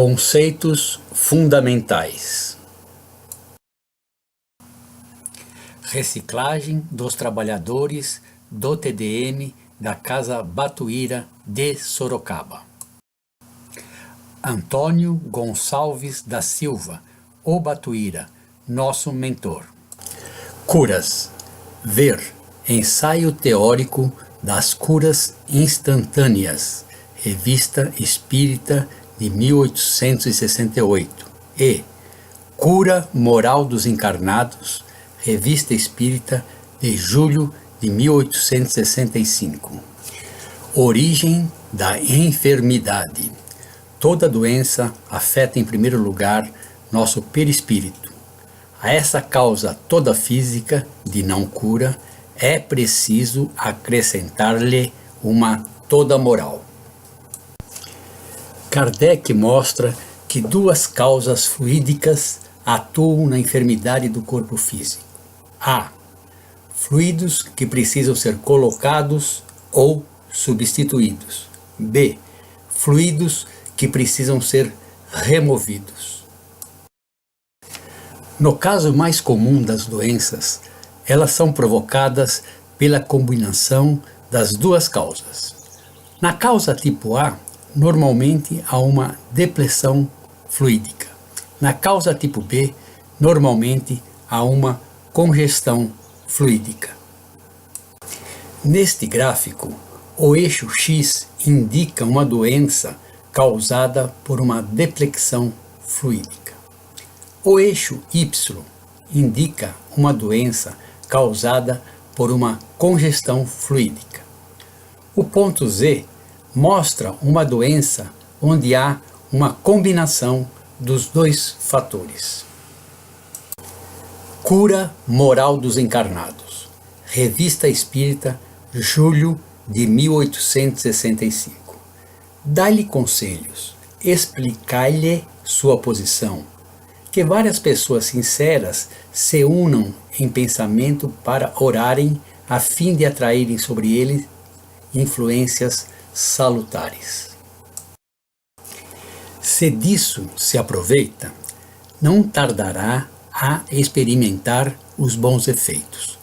Conceitos fundamentais. Reciclagem dos trabalhadores do TDM da Casa Batuíra de Sorocaba. Antônio Gonçalves da Silva, o Batuíra, nosso mentor. Curas. Ver. Ensaio teórico das curas instantâneas. Revista Espírita de 1868. E Cura Moral dos Encarnados. Revista Espírita de julho de 1865. Origem da enfermidade. Toda doença afeta em primeiro lugar nosso perispírito. A essa causa toda física de não cura é preciso acrescentar-lhe uma toda moral. Kardec mostra que duas causas fluídicas atuam na enfermidade do corpo físico. A. Fluidos que precisam ser colocados ou substituídos. B. Fluidos que precisam ser removidos. No caso mais comum das doenças, elas são provocadas pela combinação das duas causas. Na causa tipo A, normalmente há uma depressão fluídica. Na causa tipo B, normalmente há uma congestão fluídica. Neste gráfico, o eixo X indica uma doença causada por uma depressão fluídica. O eixo Y indica uma doença causada por uma congestão fluídica. O ponto Z mostra uma doença onde há uma combinação dos dois fatores. Cura Moral dos Encarnados. Revista Espírita, julho de 1865. Dá-lhe conselhos, explicai-lhe sua posição, que várias pessoas sinceras se unam em pensamento para orarem a fim de atraírem sobre ele influências salutares. Se disso se aproveita, não tardará a experimentar os bons efeitos,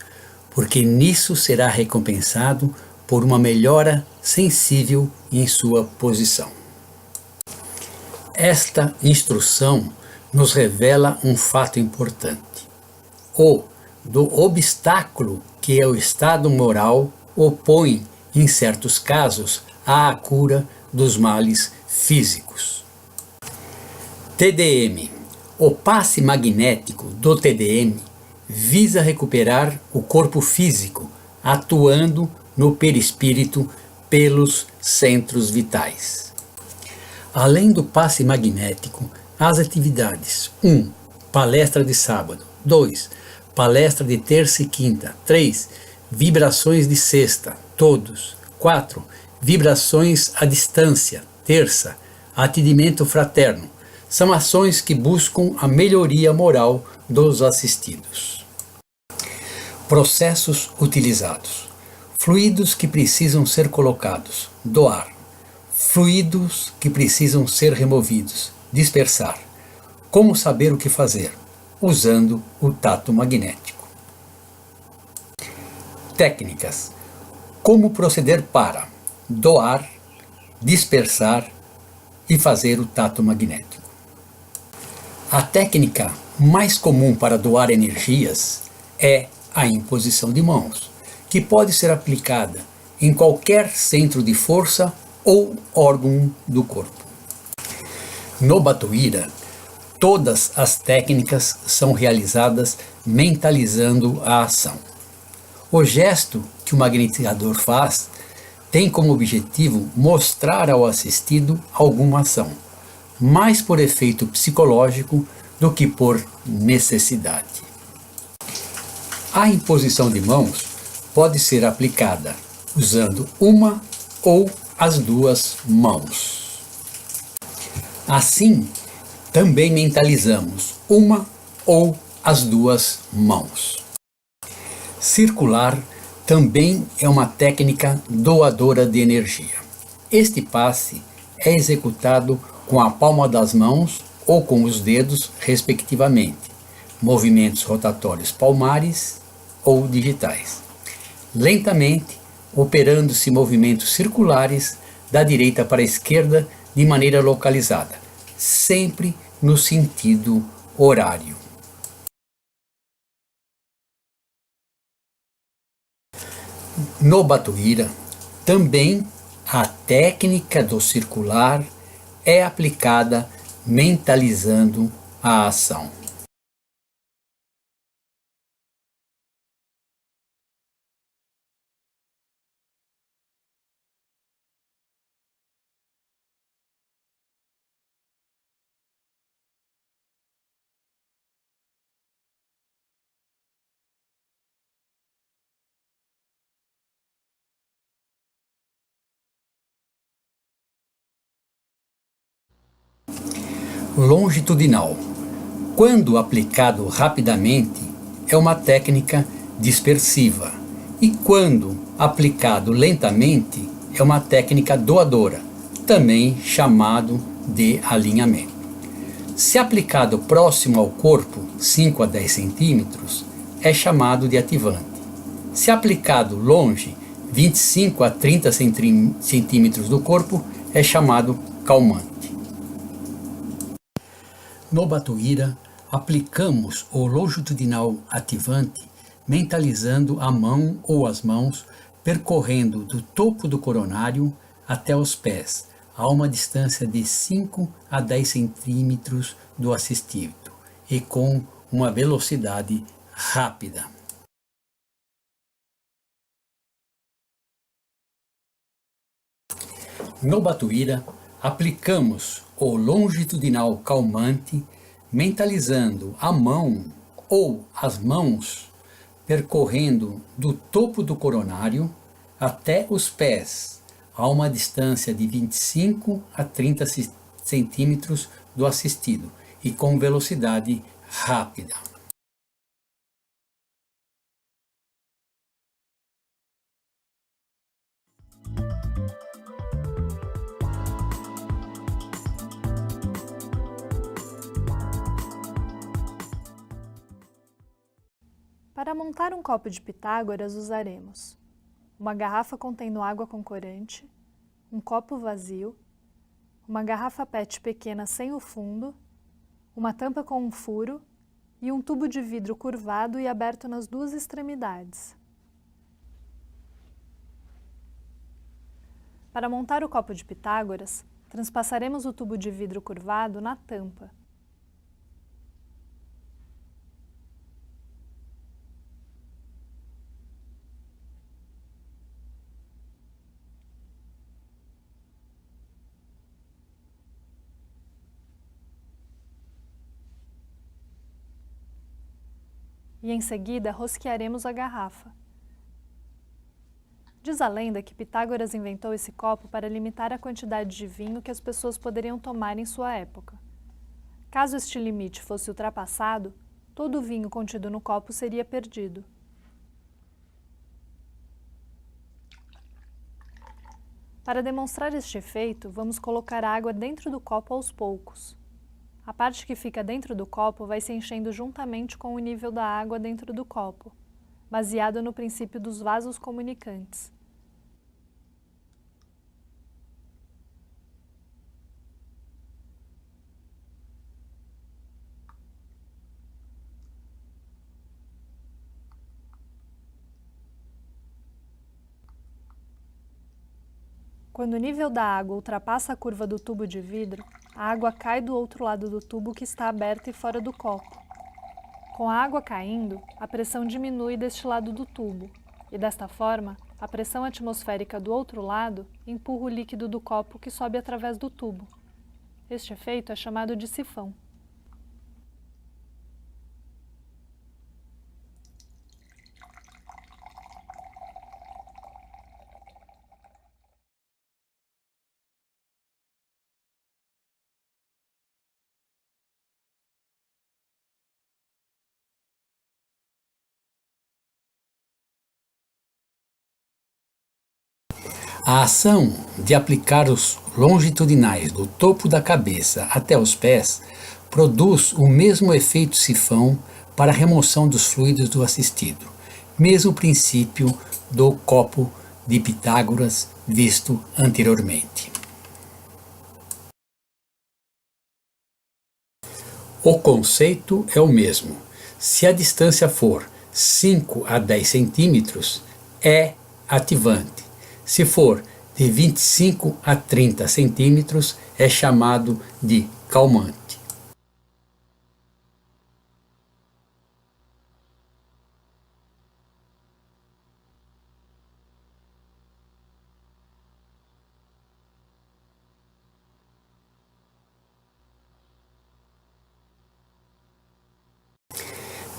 porque nisso será recompensado por uma melhora sensível em sua posição. Esta instrução nos revela um fato importante, o do obstáculo que o estado moral opõe, em certos casos, à cura dos males físicos. TDM. O passe magnético do TDM visa recuperar o corpo físico, atuando no perispírito pelos centros vitais. Além do passe magnético, as atividades: 1. Palestra de sábado. 2. Palestra de terça e quinta. 3. Vibrações de sexta, todos. 4. Vibrações à distância, terça. Atendimento fraterno. São ações que buscam a melhoria moral dos assistidos. Processos utilizados. Fluidos que precisam ser colocados, doar. Fluidos que precisam ser removidos, dispersar. Como saber o que fazer? Usando o tato magnético. Técnicas. Como proceder para doar, dispersar e fazer o tato magnético. A técnica mais comum para doar energias é a imposição de mãos, que pode ser aplicada em qualquer centro de força ou órgão do corpo. No Batuíra, todas as técnicas são realizadas mentalizando a ação. O gesto que o magnetizador faz tem como objetivo mostrar ao assistido alguma ação, mais por efeito psicológico do que por necessidade. A imposição de mãos pode ser aplicada usando uma ou as duas mãos. Assim, também mentalizamos uma ou as duas mãos. Circular também é uma técnica doadora de energia. Este passe é executado com a palma das mãos ou com os dedos, respectivamente, movimentos rotatórios palmares ou digitais. Lentamente, operando-se movimentos circulares da direita para a esquerda de maneira localizada, sempre no sentido horário. No Batuíra, também a técnica do circular é aplicada mentalizando a ação. Longitudinal. Quando aplicado rapidamente, é uma técnica dispersiva, e quando aplicado lentamente, é uma técnica doadora, também chamado de alinhamento. Se aplicado próximo ao corpo, 5 a 10 centímetros, é chamado de ativante. Se aplicado longe, 25 a 30 centímetros do corpo, é chamado calmante. No Batuíra, aplicamos o longitudinal ativante mentalizando a mão ou as mãos, percorrendo do topo do coronário até os pés, a uma distância de 5 a 10 centímetros do assistido e com uma velocidade rápida. No Batuíra, aplicamos o longitudinal calmante mentalizando a mão ou as mãos, percorrendo do topo do coronário até os pés, a uma distância de 25 a 30 centímetros do assistido e com velocidade rápida. Para montar um copo de Pitágoras, usaremos uma garrafa contendo água com corante, um copo vazio, uma garrafa PET pequena sem o fundo, uma tampa com um furo e um tubo de vidro curvado e aberto nas duas extremidades. Para montar o copo de Pitágoras, transpassaremos o tubo de vidro curvado na tampa. E em seguida rosquearemos a garrafa. Diz a lenda que Pitágoras inventou esse copo para limitar a quantidade de vinho que as pessoas poderiam tomar em sua época. Caso este limite fosse ultrapassado, todo o vinho contido no copo seria perdido. Para demonstrar este efeito, vamos colocar água dentro do copo aos poucos. A parte que fica dentro do copo vai se enchendo juntamente com o nível da água dentro do copo, baseado no princípio dos vasos comunicantes. Quando o nível da água ultrapassa a curva do tubo de vidro, a água cai do outro lado do tubo que está aberto e fora do copo. Com a água caindo, a pressão diminui deste lado do tubo, e desta forma, a pressão atmosférica do outro lado empurra o líquido do copo que sobe através do tubo. Este efeito é chamado de sifão. A ação de aplicar os longitudinais do topo da cabeça até os pés produz o mesmo efeito sifão para a remoção dos fluidos do assistido, mesmo princípio do copo de Pitágoras visto anteriormente. O conceito é o mesmo. Se a distância for 5 a 10 centímetros, é ativante. Se for de 25 a 30 centímetros, é chamado de calmante.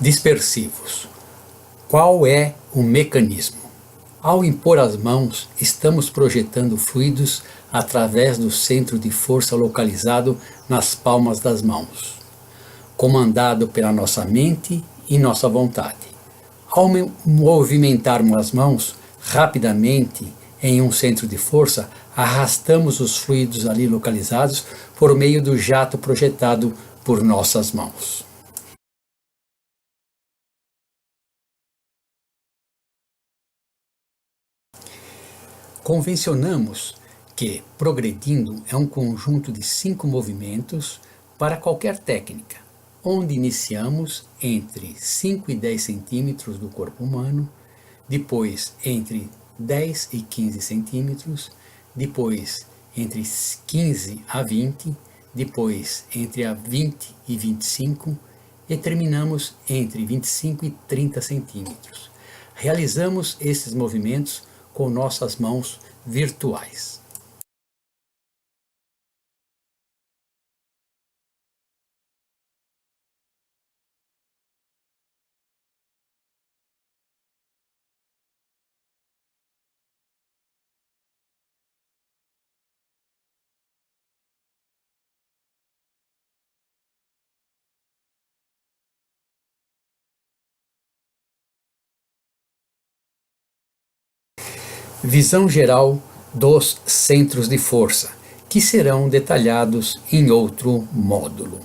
Dispersivos. Qual é o mecanismo? Ao impor as mãos, estamos projetando fluidos através do centro de força localizado nas palmas das mãos, comandado pela nossa mente e nossa vontade. Ao movimentarmos as mãos rapidamente em um centro de força, arrastamos os fluidos ali localizados por meio do jato projetado por nossas mãos. Convencionamos que progredindo é um conjunto de 5 movimentos para qualquer técnica, onde iniciamos entre 5 e 10 centímetros do corpo humano, depois entre 10 e 15 centímetros, depois entre 15 a 20, depois entre a 20 e 25 e terminamos entre 25 e 30 centímetros. Realizamos esses movimentos com nossas mãos virtuais. Visão geral dos centros de força, que serão detalhados em outro módulo.